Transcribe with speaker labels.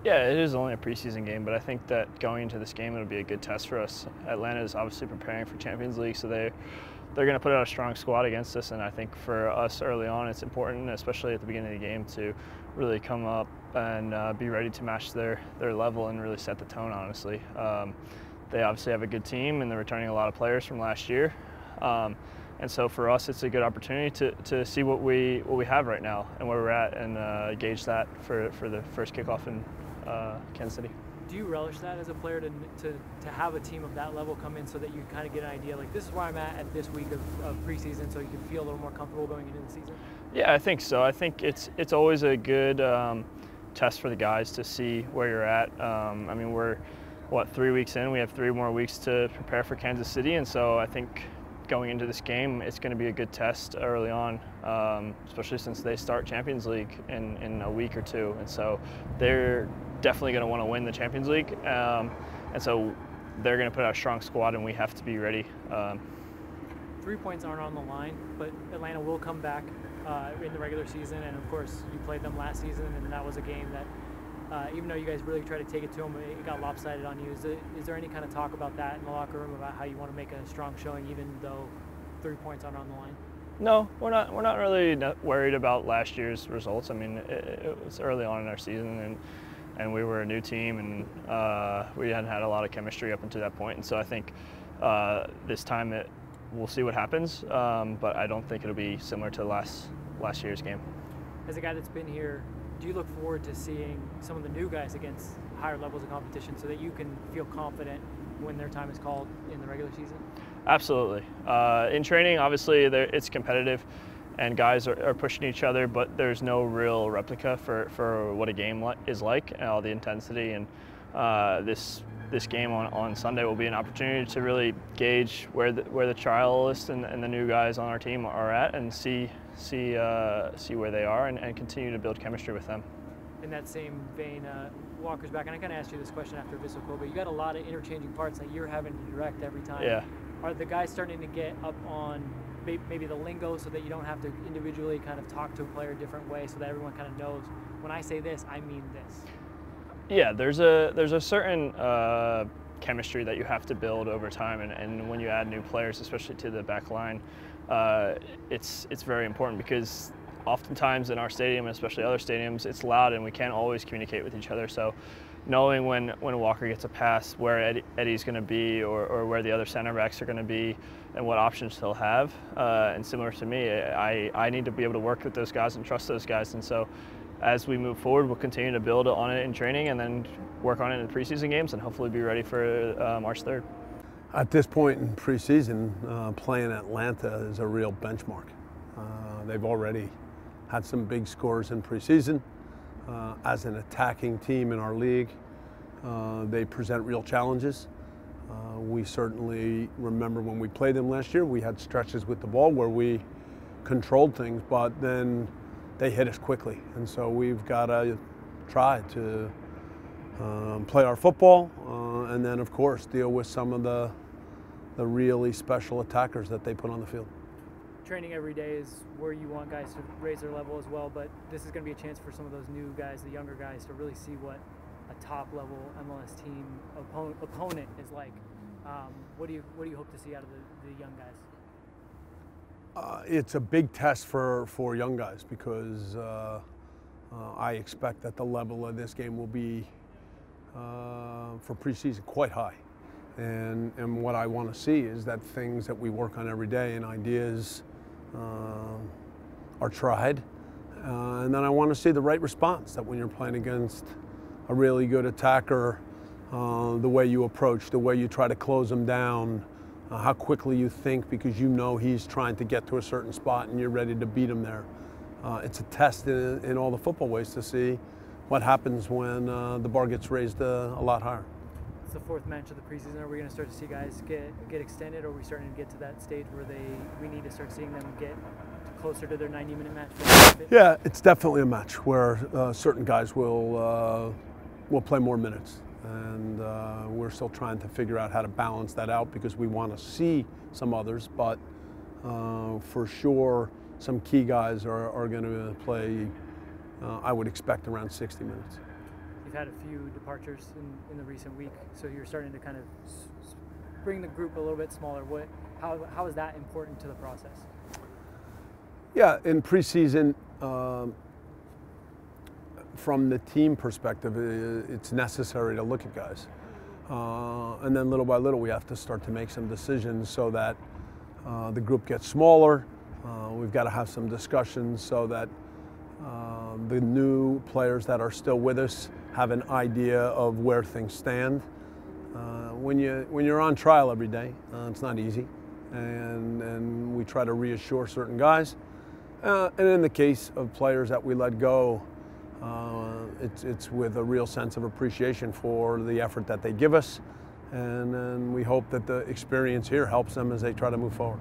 Speaker 1: Yeah, it is only a preseason game, but I think that going into this game, it'll be a good test for us. Atlanta is obviously preparing for Champions League, so they're going to put out a strong squad against us, and I think for us early on, it's important, especially at the beginning of the game, to really come up and be ready to match their level and really set the tone, honestly. They obviously have a good team, and they're returning a lot of players from last year. And so for us, it's a good opportunity to see what we have right now and where we're at, and gauge that for the first kickoff in Kansas City.
Speaker 2: Do you relish that as a player to have a team of that level come in so that you kind of get an idea, like, this is where I'm at this week of preseason, so you can feel a little more comfortable going into the season?
Speaker 1: Yeah, I think so. I think it's always a good test for the guys to see where you're at. I mean, we're, 3 weeks in? We have 3 more weeks to prepare for Kansas City, and so I think going into this game, it's going to be a good test early on, especially since they start Champions League in a week or two, and so they're definitely going to want to win the Champions League, and so they're going to put out a strong squad, and we have to be ready.
Speaker 2: 3 points aren't on the line, but Atlanta will come back in the regular season, and of course you played them last season, and that was a game that even though you guys really tried to take it to them, it got lopsided on you. Is there any kind of talk about that in the locker room, about how you want to make a strong showing even though 3 points aren't on the line?
Speaker 1: No, we're not really worried about last year's results. I mean, it was early on in our season, and we were a new team, and we hadn't had a lot of chemistry up until that point. And so I think this time we'll see what happens, but I don't think it'll be similar to last year's game.
Speaker 2: As a guy that's been here, do you look forward to seeing some of the new guys against higher levels of competition so that you can feel confident when their time is called in the regular season?
Speaker 1: Absolutely. In training, obviously, it's competitive, and guys are pushing each other, but there's no real replica for what a game is like, and all the intensity. And this game on Sunday will be an opportunity to really gauge where the trialists and the new guys on our team are at, and see where they are, and continue to build chemistry with them.
Speaker 2: In that same vein, Walker's back, and I kind of asked you this question after Vissel, but you got a lot of interchanging parts that you're having to direct every time.
Speaker 1: Yeah.
Speaker 2: Are the guys starting to get up on maybe the lingo so that you don't have to individually kind of talk to a player a different way, so that everyone kind of knows, when I say this, I mean this?
Speaker 1: Yeah, there's a certain chemistry that you have to build over time, and when you add new players, especially to the back line, it's very important, because oftentimes in our stadium, and especially other stadiums, it's loud and we can't always communicate with each other. So knowing when Walker gets a pass, where Eddie's going to be, or where the other center backs are going to be, and what options he'll have, and similar to me, I need to be able to work with those guys and trust those guys. And so as we move forward, we'll continue to build on it in training, and then work on it in the preseason games, and hopefully be ready for March 3rd.
Speaker 3: At this point in preseason, playing Atlanta is a real benchmark. They've already had some big scores in preseason. As an attacking team in our league, they present real challenges. We certainly remember when we played them last year, we had stretches with the ball where we controlled things, but then they hit us quickly. And so we've got to try to play our football, and then of course deal with some of the really special attackers that they put on the field.
Speaker 2: Training every day is where you want guys to raise their level as well, but this is going to be a chance for some of those new guys, the younger guys, to really see what a top-level MLS team opponent is like. What do you hope to see out of the young guys?
Speaker 3: It's a big test for young guys, because I expect that the level of this game will be, for preseason, quite high. And what I want to see is that things that we work on every day and ideas are tried. And then I want to see the right response, that when you're playing against a really good attacker, the way you approach, the way you try to close them down, how quickly you think, because you know he's trying to get to a certain spot and you're ready to beat him there. It's a test in all the football ways to see what happens when the bar gets raised a lot higher.
Speaker 2: It's the 4th match of the preseason. Are we going to start to see guys get extended, or are we starting to get to that stage where we need to start seeing them get closer to their 90-minute match?
Speaker 3: Yeah, it's definitely a match where certain guys will play more minutes, and we're still trying to figure out how to balance that out, because we want to see some others, but for sure some key guys are going to play, I would expect, around 60 minutes.
Speaker 2: you've had a few departures in the recent week, so you're starting to kind of bring the group a little bit smaller. How is that important to the process?
Speaker 3: Yeah, in preseason, from the team perspective, it's necessary to look at guys. And then little by little, we have to start to make some decisions so that the group gets smaller. We've got to have some discussions so that the new players that are still with us have an idea of where things stand. When you're on trial every day, it's not easy, and we try to reassure certain guys. And in the case of players that we let go, it's with a real sense of appreciation for the effort that they give us, and we hope that the experience here helps them as they try to move forward.